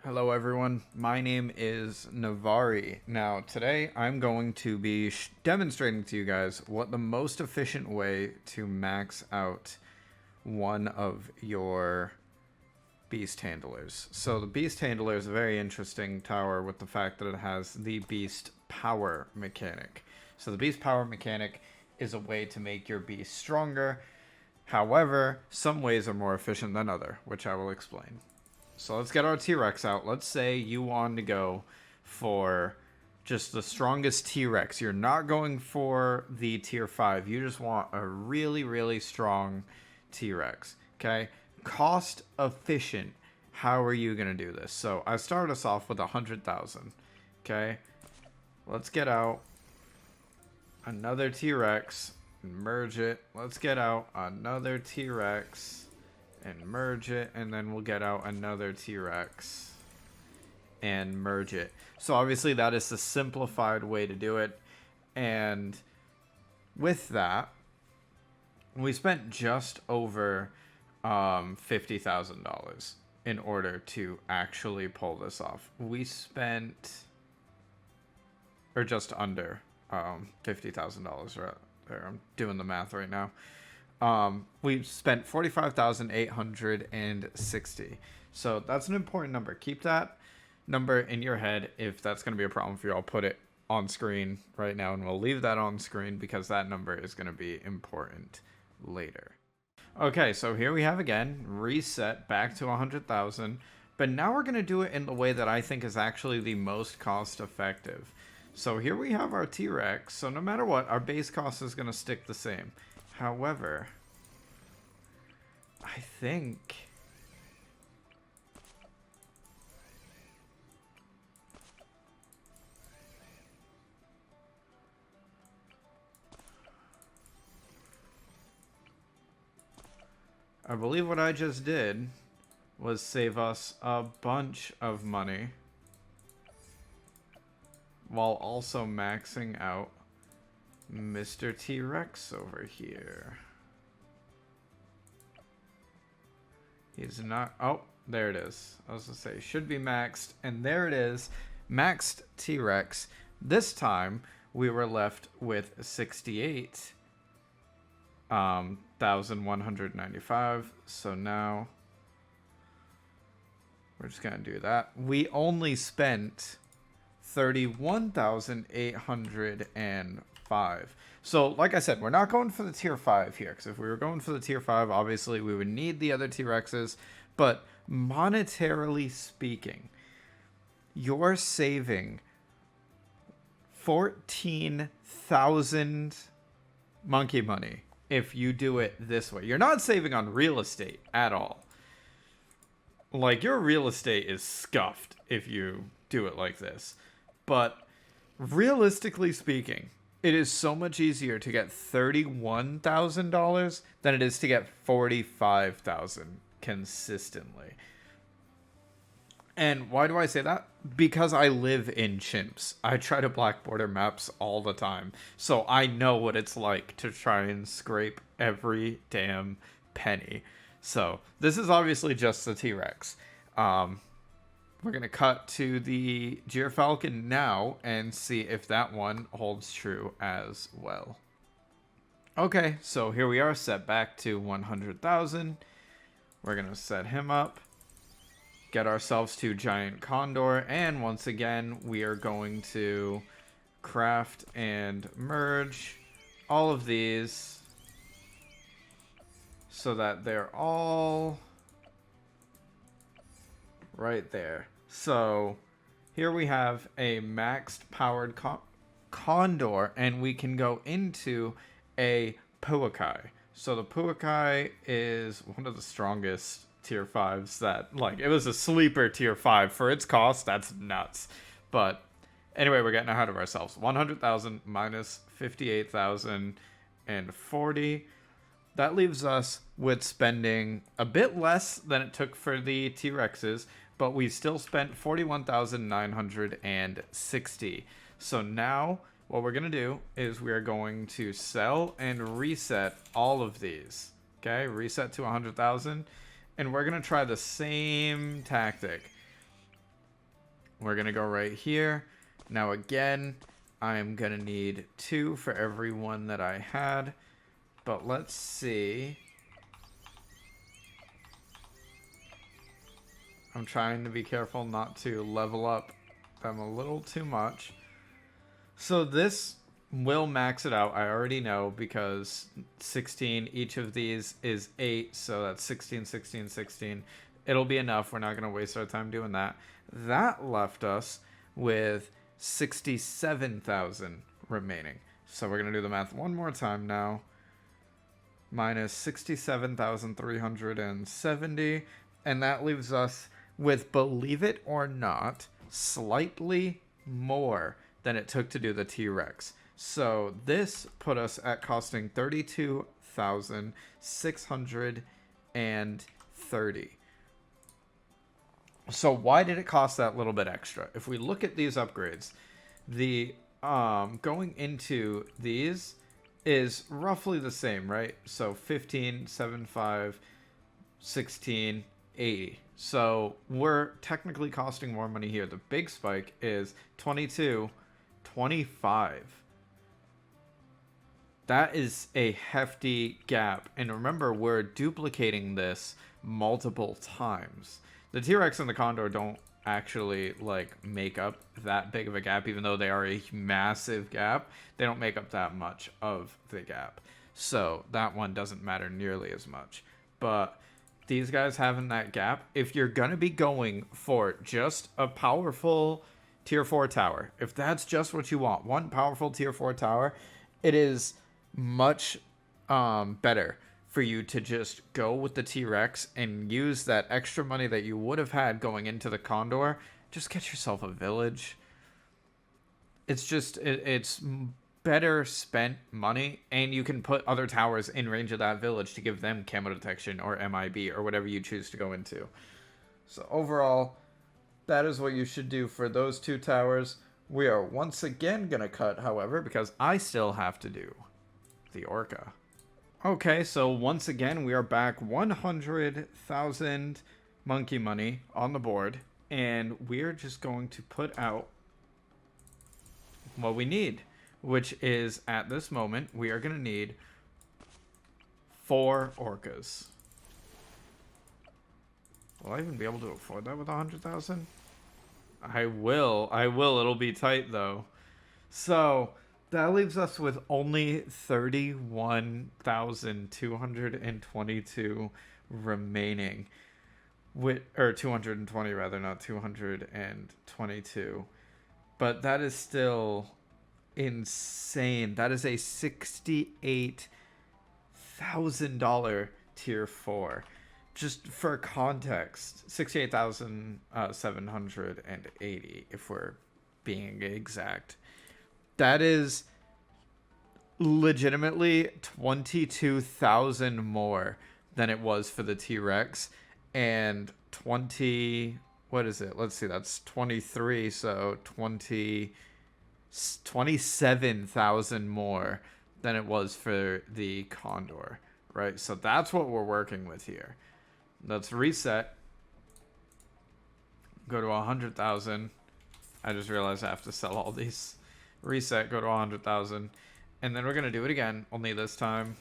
Hello everyone, my name is Nevariin. Now today I'm going to be demonstrating to you guys what the most efficient way to max out one of your beast handlers. So the beast handler is a very interesting tower with the fact that it has the beast power mechanic. So the beast power mechanic is a way to make your beast stronger. However, some ways are more efficient than other, which I will explain. So let's get our TRex out. Let's say you want to go for just the strongest TRex. You're not going for the tier 5. You just want a really, really strong TRex. Okay? Cost efficient. How are you going to do this? So I started us off with 100,000. Okay? Let's get out another TRex and merge it. Let's get out another TRex and merge it, and then we'll get out another TRex and merge it. So obviously that is the simplified way to do it, and with that we spent just over $50,000 in order to actually pull this off. We spent, or just under $50,000 right there. I'm doing the math right now. We spent 45,860. So that's an important number. Keep that number in your head. If that's going to be a problem for you, I'll put it on screen right now, and we'll leave that on screen because that number is going to be important later. Okay, so here we have again, reset back to 100,000, but now we're going to do it in the way that I think is actually the most cost effective. So here we have our TRex, so no matter what, our base cost is going to stick the same. However, I think I believe what I just did was save us a bunch of money while also maxing out Mr. TRex over here. He's not... Oh, there it is. I was going to say, should be maxed. And there it is. Maxed TRex. This time, we were left with 68,195. So now, we're just going to do that. We only spent 31,805. So, like I said, we're not going for the tier 5 here, because if we were going for the tier 5, obviously we would need the other T-Rexes, but monetarily speaking, you're saving 14,000 monkey money if you do it this way. You're not saving on real estate at all. Like, your real estate is scuffed if you do it like this. But realistically speaking, it is so much easier to get $31,000 than it is to get $45,000 consistently. And why do I say that? Because I live in chimps. I try to black border maps all the time. So I know what it's like to try and scrape every damn penny. So this is obviously just the T-Rex. We're going to cut to the Gyrfalcon now and see if that one holds true as well. Okay, so here we are, set back to 100,000. We're going to set him up, get ourselves to Giant Condor, and once again, we are going to craft and merge all of these so that they're all right there. So here we have a maxed powered Condor, and we can go into a Puakai. So the Puakai is one of the strongest tier 5s that, like, it was a sleeper tier 5 for its cost. That's nuts. But anyway, we're getting ahead of ourselves. 100,000 minus 58,040. That leaves us with spending a bit less than it took for the T-Rexes, but we still spent 41,960. So now what we're going to do is we are going to sell and reset all of these. Okay, reset to 100,000. And we're going to try the same tactic. we're going to go right here. Now again, I'm going to need 2 for every one that I had. But let's see. I'm trying to be careful not to level up them a little too much. So this will max it out. I already know because 16, each of these is 8. So that's 16, 16, 16. It'll be enough. We're not going to waste our time doing that. That left us with 67,000 remaining. So we're going to do the math one more time now. Minus 67,370. And that leaves us with, believe it or not, slightly more than it took to do the TRex. So this put us at costing 32,630. So why did it cost that little bit extra? If we look at these upgrades, the going into these is roughly the same, right? So 15, 75, 16, 80. So we're technically costing more money here. The big spike is 22, 25. That is a hefty gap. And remember, we're duplicating this multiple times. The TRex and the Condor don't actually like make up that big of a gap, even though they are a massive gap. They don't make up that much of the gap. So that one doesn't matter nearly as much. But these guys having that gap, if you're going to be going for just a powerful tier 4 tower, if that's just what you want, one powerful tier 4 tower, it is much better for you to just go with the TRex and use that extra money that you would have had going into the Condor. Just get yourself a village. It's just, it's better spent money, and you can put other towers in range of that village to give them camo detection or MIB or whatever you choose to go into. So overall, that is what you should do for those 2 towers. We are once again going to cut, however, because I still have to do the Orca. Okay, so once again, we are back 100,000 monkey money on the board, and we're just going to put out what we need, which is, at this moment, we are going to need 4 orcas. Will I even be able to afford that with 100,000? I will. It'll be tight, though. So that leaves us with only 31,222 remaining. Or 220 rather, not 222. But that is still insane. That is a $68,000 tier 4. Just for context, 68,780 if we're being exact. That is legitimately 22,000 more than it was for the TRex, and 20, what is it? Let's see, that's 23, so 27,000 more than it was for the Condor, right? So that's what we're working with here. Let's reset. Go to 100,000. I just realized I have to sell all these. Reset, go to 100,000. And then we're going to do it again, only this time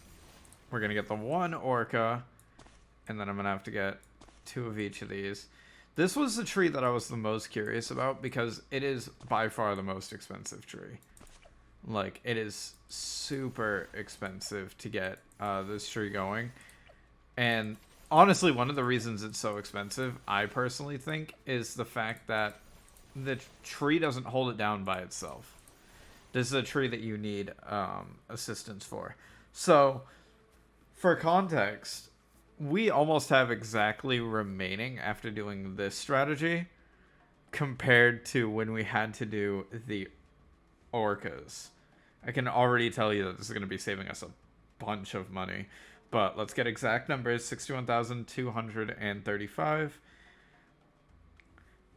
we're going to get the 1 orca, and then I'm going to have to get 2 of each of these. This was the tree that I was the most curious about because it is by far the most expensive tree. Like, it is super expensive to get this tree going. And honestly, one of the reasons it's so expensive, I personally think, is the fact that the tree doesn't hold it down by itself. This is a tree that you need assistance for. So, for context, we almost have exactly remaining after doing this strategy compared to when we had to do the orcas. I can already tell you that this is going to be saving us a bunch of money. But let's get exact numbers. 61,235.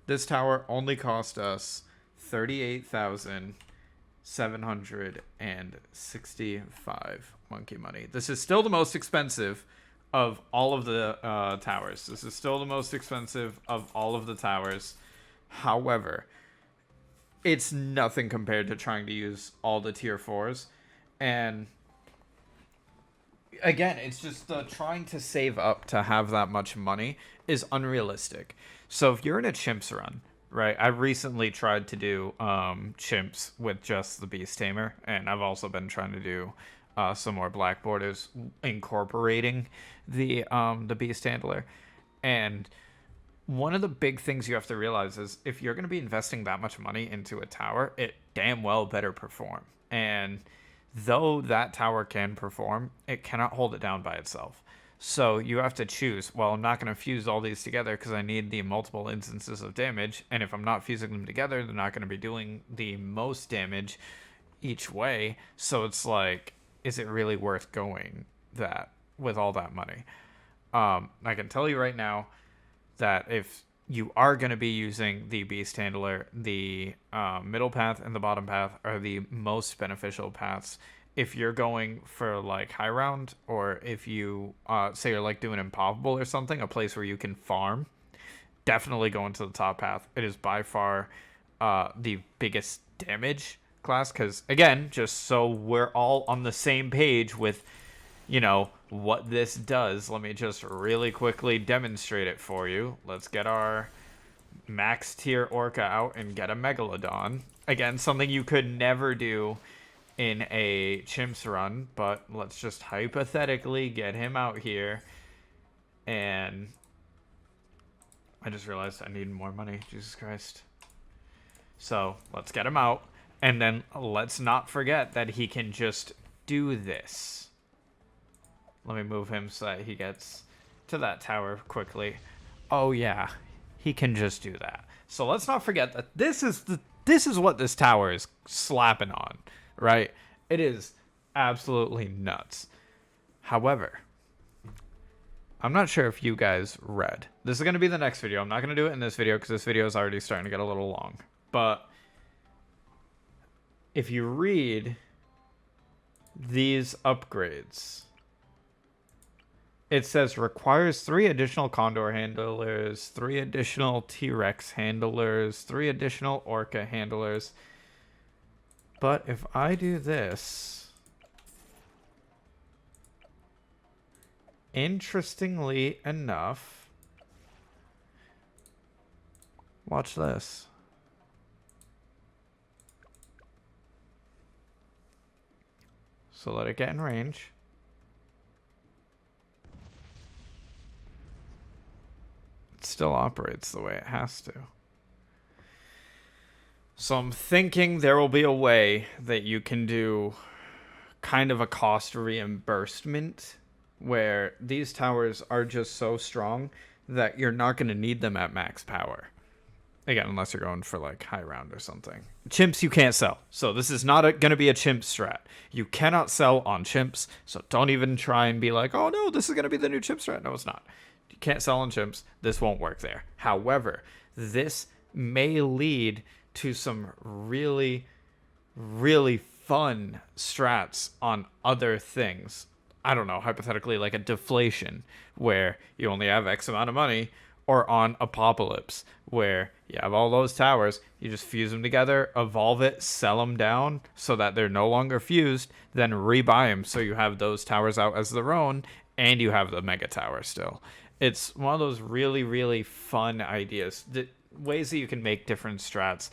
This tower only cost us 38,765 monkey money. This is still the most expensive of all of the towers. This is still the most expensive of all of the towers. However, it's nothing compared to trying to use all the tier 4s. And again, it's just trying to save up to have that much money is unrealistic. So if you're in a chimps run, right? I recently tried to do chimps with just the beast tamer, and I've also been trying to do some more black borders incorporating the beast handler. And one of the big things you have to realize is if you're going to be investing that much money into a tower, it damn well better perform. And though that tower can perform, it cannot hold it down by itself. So you have to choose, well, I'm not going to fuse all these together because I need the multiple instances of damage. And if I'm not fusing them together, they're not going to be doing the most damage each way. So it's like, is it really worth going that with all that money? I can tell you right now that if you are going to be using the beast handler, the middle path and the bottom path are the most beneficial paths. If you're going for like high round, or if you say you're like doing impossible or something, a place where you can farm, definitely go into the top path. It is by far the biggest damage class, because again, just so we're all on the same page with, you know, what this does, let me just really quickly demonstrate it for you. Let's get our max tier orca out and get a megalodon. Again, something you could never do in a chimps run, but let's just hypothetically get him out here. And I just realized I need more money. Jesus Christ. So let's get him out, and then let's not forget that he can just do this. Let me move him so that he gets to that tower quickly. Oh yeah, he can just do that. So let's not forget that this is what this tower is slapping on, right? It is absolutely nuts. However, I'm not sure if you guys read. This is going to be the next video. I'm not going to do it in this video because this video is already starting to get a little long. But if you read these upgrades, it says requires 3 additional Condor handlers, 3 additional TRex handlers, 3 additional Orca handlers. But if I do this, interestingly enough, watch this. So let it get in range. It still operates the way it has to. So I'm thinking there will be a way that you can do kind of a cost reimbursement where these towers are just so strong that you're not going to need them at max power. Again, unless you're going for like high round or something. Chimps you can't sell. So this is not going to be a chimp strat. You cannot sell on chimps. So don't even try and be like, oh no, this is going to be the new chimp strat. No, it's not. You can't sell on chimps. This won't work there. However, this may lead to some really, really fun strats on other things. I don't know, hypothetically like a deflation where you only have X amount of money, or on Apocalypse where you have all those towers, you just fuse them together, evolve it, sell them down so that they're no longer fused, then rebuy them so you have those towers out as their own and you have the mega tower still. It's one of those really, really fun ideas, ways that you can make different strats.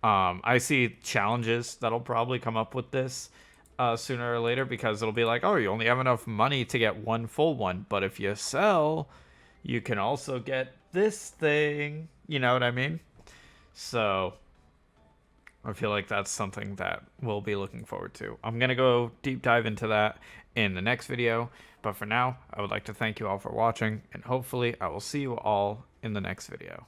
I see challenges that'll probably come up with this sooner or later, because it'll be like, oh, you only have enough money to get one full one, but if you sell, you can also get this thing. You know what I mean? So I feel like that's something that we'll be looking forward to. I'm going to go deep dive into that in the next video. But for now, I would like to thank you all for watching, and hopefully I will see you all in the next video.